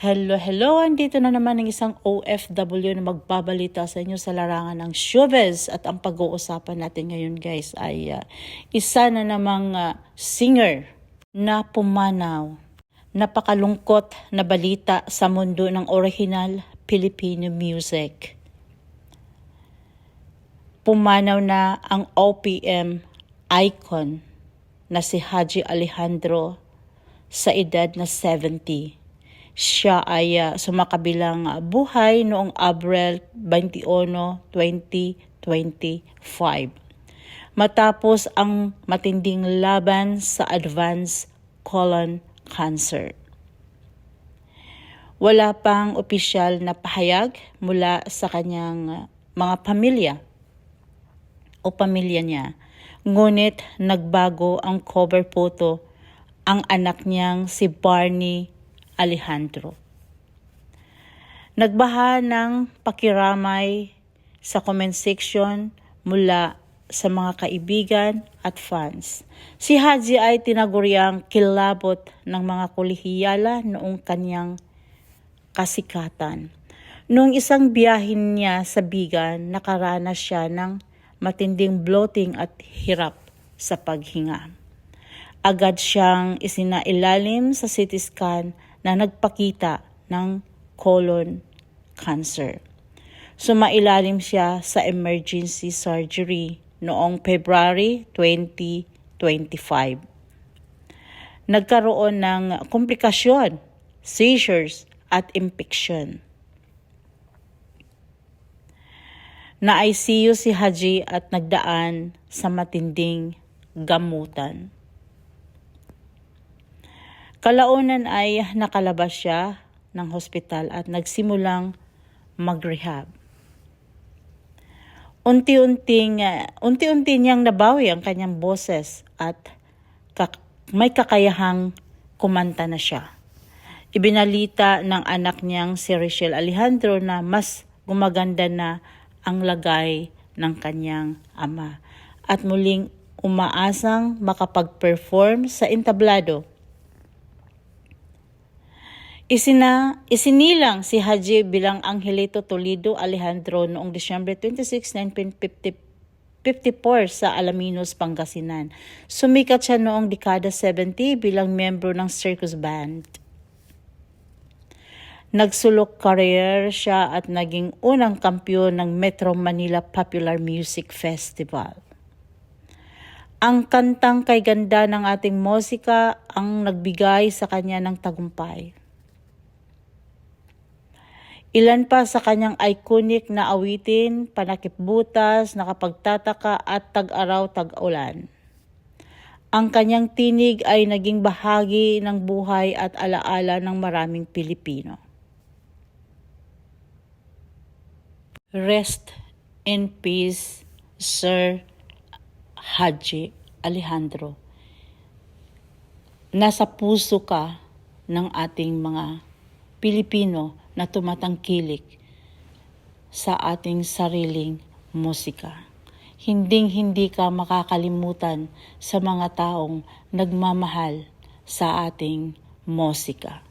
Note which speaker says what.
Speaker 1: Hello, hello! Andito na naman ng isang OFW na magbabalita sa inyo sa larangan ng showbiz. At ang pag-uusapan natin ngayon guys ay isa na namang singer na pumanaw. Napakalungkot na balita sa mundo ng original Filipino music. Pumanaw na ang OPM icon na si Haji Alejandro sa edad na 70. Siya ay sumakabilang buhay noong Abril 21, 2025. Matapos ang matinding laban sa advanced colon cancer. Wala pang opisyal na pahayag mula sa kanyang mga pamilya o pamilya niya. Ngunit nagbago ang cover photo ang anak niyang si Barney Alejandro. Nagbaha ng pakiramay sa comment section mula sa mga kaibigan at fans. Si Haji ay tinaguriang kilabot ng mga kolehiyala noong kanyang kasikatan. Noong isang biyahin niya sa Bigan, nakaranas siya ng matinding bloating at hirap sa paghinga. Agad siyang isinailalim sa CT scan na nagpakita ng colon cancer. Sumailalim siya sa emergency surgery noong February 2025. Nagkaroon ng komplikasyon, seizures at infection. Na-ICU si Haji at nagdaan sa matinding gamutan. Kalaunan ay nakalabas siya ng hospital at nagsimulang mag-rehab. Unti-unti niyang nabawi ang kanyang boses at may kakayahang kumanta na siya. Ibinalita ng anak niyang si Rachel Alejandro na mas gumaganda na ang lagay ng kanyang ama at muling umaasang makapag-perform sa entablado. Isinilang si Haji bilang Angelito Toledo Alejandro noong December 26, 1954 sa Alaminos, Pangasinan. Sumikat siya noong dekada 70 bilang miyembro ng circus band. Nagsulok career siya at naging unang kampiyon ng Metro Manila Popular Music Festival. Ang kantang Kay Ganda ng Ating Musika ang nagbigay sa kanya ng tagumpay. Ilan pa sa kanyang iconic na awitin, Panakip Butas, Nakapagtataka at Tag-araw, Tag-ulan. Ang kanyang tinig ay naging bahagi ng buhay at alaala ng maraming Pilipino. Rest in peace, Sir Haji Alejandro. Nasa puso ka ng ating mga Pilipino na tumatangkilik sa ating sariling musika. Hinding-hindi ka makakalimutan sa mga taong nagmamahal sa ating musika.